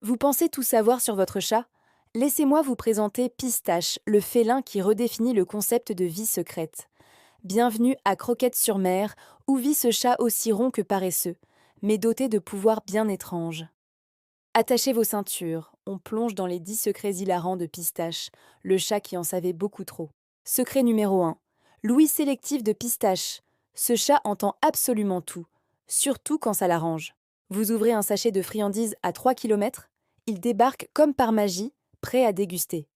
Vous pensez tout savoir sur votre chat? Laissez-moi vous présenter Pistache, le félin qui redéfinit le concept de vie secrète. Bienvenue à Croquette-sur-Mer, où vit ce chat aussi rond que paresseux, mais doté de pouvoirs bien étranges. Attachez vos ceintures, on plonge dans les 10 secrets hilarants de Pistache, le chat qui en savait beaucoup trop. Secret numéro 1. L'ouïe sélective de Pistache. Ce chat entend absolument tout, surtout quand ça l'arrange. Vous ouvrez un sachet de friandises à 3 kilomètres, il débarque comme par magie, prêt à déguster.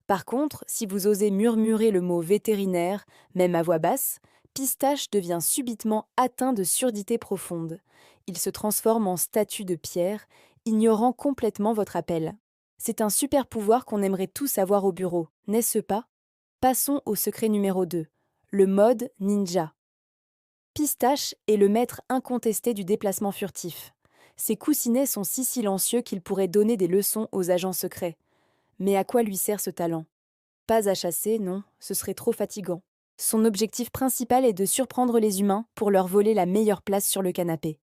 Par contre, si vous osez murmurer le mot vétérinaire, même à voix basse, Pistache devient subitement atteint de surdité profonde. Il se transforme en statue de pierre, ignorant complètement votre appel. C'est un super pouvoir qu'on aimerait tous avoir au bureau, n'est-ce pas? Passons au secret numéro 2, le mode ninja. Pistache est le maître incontesté du déplacement furtif. Ses coussinets sont si silencieux qu'il pourrait donner des leçons aux agents secrets. Mais à quoi lui sert ce talent? Pas à chasser, non, ce serait trop fatigant. Son objectif principal est de surprendre les humains pour leur voler la meilleure place sur le canapé.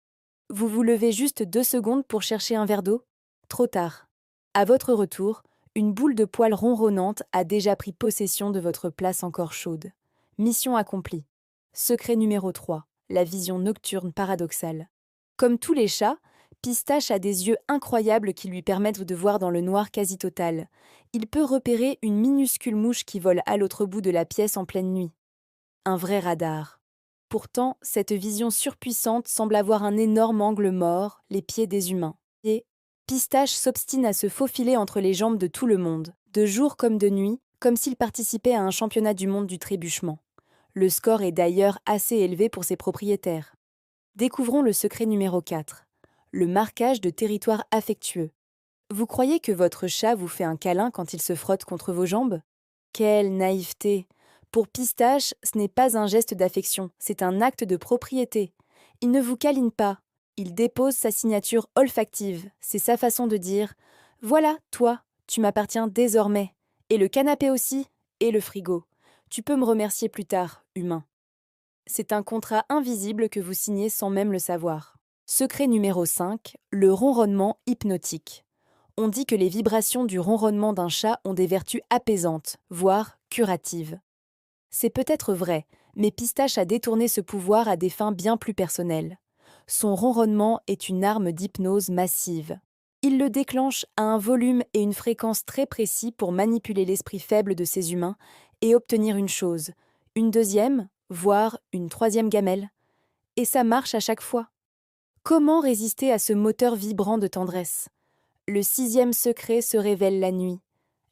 Vous vous levez juste 2 secondes pour chercher un verre d'eau? Trop tard. À votre retour, une boule de poils ronronnante a déjà pris possession de votre place encore chaude. Mission accomplie. Secret numéro 3. La vision nocturne paradoxale. Comme tous les chats, Pistache a des yeux incroyables qui lui permettent de voir dans le noir quasi total. Il peut repérer une minuscule mouche qui vole à l'autre bout de la pièce en pleine nuit. Un vrai radar. Pourtant, cette vision surpuissante semble avoir un énorme angle mort, les pieds des humains. Et Pistache s'obstine à se faufiler entre les jambes de tout le monde, de jour comme de nuit, comme s'il participait à un championnat du monde du trébuchement. Le score est d'ailleurs assez élevé pour ses propriétaires. Découvrons le secret numéro 4. Le marquage de territoire affectueux. Vous croyez que votre chat vous fait un câlin quand il se frotte contre vos jambes? Quelle naïveté! Pour Pistache, ce n'est pas un geste d'affection, c'est un acte de propriété. Il ne vous câline pas, il dépose sa signature olfactive, c'est sa façon de dire: voilà, toi, tu m'appartiens désormais. Et le canapé aussi, et le frigo. Tu peux me remercier plus tard, humain. C'est un contrat invisible que vous signez sans même le savoir. Secret numéro 5, le ronronnement hypnotique. On dit que les vibrations du ronronnement d'un chat ont des vertus apaisantes, voire curatives. C'est peut-être vrai, mais Pistache a détourné ce pouvoir à des fins bien plus personnelles. Son ronronnement est une arme d'hypnose massive. Il le déclenche à un volume et une fréquence très précis pour manipuler l'esprit faible de ces humains et obtenir une chose, une deuxième, voire une troisième gamelle. Et ça marche à chaque fois. Comment résister à ce moteur vibrant de tendresse? Le 6e secret se révèle la nuit,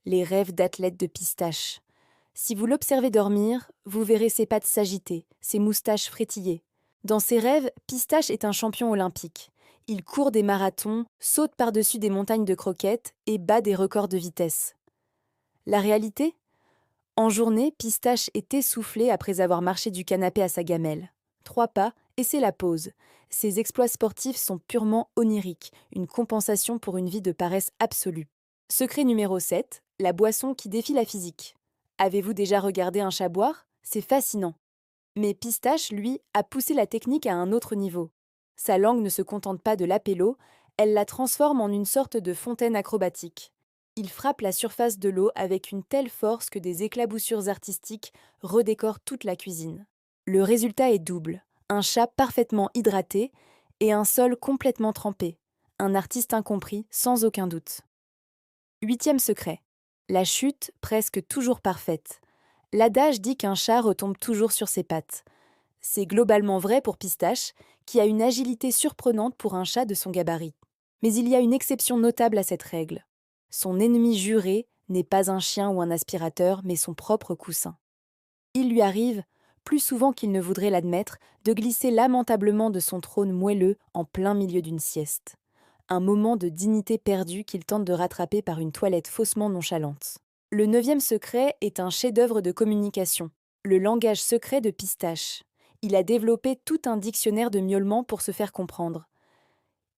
les rêves d'athlète de Pistache. Si vous l'observez dormir, vous verrez ses pattes s'agiter, ses moustaches frétiller. Dans ses rêves, Pistache est un champion olympique. Il court des marathons, saute par-dessus des montagnes de croquettes et bat des records de vitesse. La réalité? En journée, Pistache est essoufflé après avoir marché du canapé à sa gamelle. 3 pas, et c'est la pause. Ses exploits sportifs sont purement oniriques, une compensation pour une vie de paresse absolue. Secret numéro 7, la boisson qui défie la physique. Avez-vous déjà regardé un chat boire? C'est fascinant. Mais Pistache, lui, a poussé la technique à un autre niveau. Sa langue ne se contente pas de l'apélo, elle la transforme en une sorte de fontaine acrobatique. Il frappe la surface de l'eau avec une telle force que des éclaboussures artistiques redécorent toute la cuisine. Le résultat est double, un chat parfaitement hydraté et un sol complètement trempé. Un artiste incompris, sans aucun doute. 8e secret. La chute presque toujours parfaite. L'adage dit qu'un chat retombe toujours sur ses pattes. C'est globalement vrai pour Pistache, qui a une agilité surprenante pour un chat de son gabarit. Mais il y a une exception notable à cette règle. Son ennemi juré n'est pas un chien ou un aspirateur, mais son propre coussin. Il lui arrive, plus souvent qu'il ne voudrait l'admettre, de glisser lamentablement de son trône moelleux en plein milieu d'une sieste. Un moment de dignité perdue qu'il tente de rattraper par une toilette faussement nonchalante. Le 9e secret est un chef-d'œuvre de communication, le langage secret de Pistache. Il a développé tout un dictionnaire de miaulements pour se faire comprendre.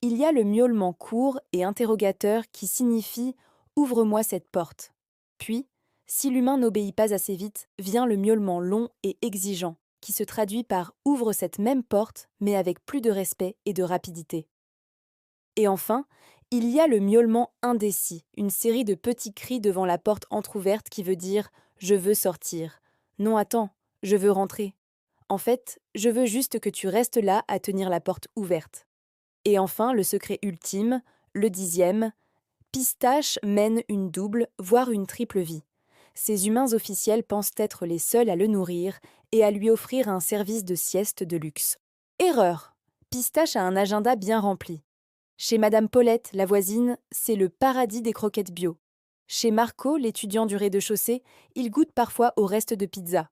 Il y a le miaulement court et interrogateur qui signifie « ouvre-moi cette porte ». Puis, si l'humain n'obéit pas assez vite, vient le miaulement long et exigeant, qui se traduit par « ouvre cette même porte, mais avec plus de respect et de rapidité ». Et enfin, Il y a le miaulement indécis, une série de petits cris devant la porte entr'ouverte qui veut dire « je veux sortir ». Non, attends, je veux rentrer. En fait, je veux juste que tu restes là à tenir la porte ouverte. Et enfin, le secret ultime, le 10e, Pistache mène une double, voire une triple vie. Ces humains officiels pensent être les seuls à le nourrir et à lui offrir un service de sieste de luxe. Erreur! Pistache a un agenda bien rempli. Chez Madame Paulette, la voisine, c'est le paradis des croquettes bio. Chez Marco, l'étudiant du rez-de-chaussée, il goûte parfois au reste de pizza.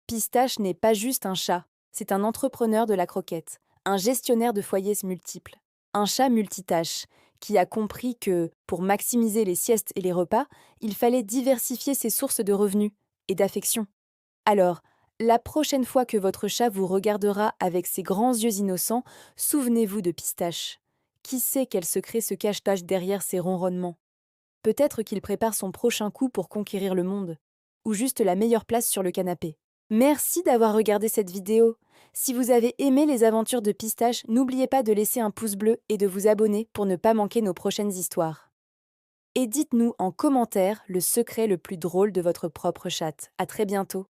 Pistache n'est pas juste un chat, c'est un entrepreneur de la croquette, un gestionnaire de foyers multiples, un chat multitâche, qui a compris que, pour maximiser les siestes et les repas, il fallait diversifier ses sources de revenus et d'affection. Alors, la prochaine fois que votre chat vous regardera avec ses grands yeux innocents, souvenez-vous de Pistache. Qui sait quel secret se cache derrière ses ronronnements? Peut-être qu'il prépare son prochain coup pour conquérir le monde, ou juste la meilleure place sur le canapé. Merci d'avoir regardé cette vidéo. Si vous avez aimé les aventures de Pistache, n'oubliez pas de laisser un pouce bleu et de vous abonner pour ne pas manquer nos prochaines histoires. Et dites-nous en commentaire le secret le plus drôle de votre propre chatte. À très bientôt.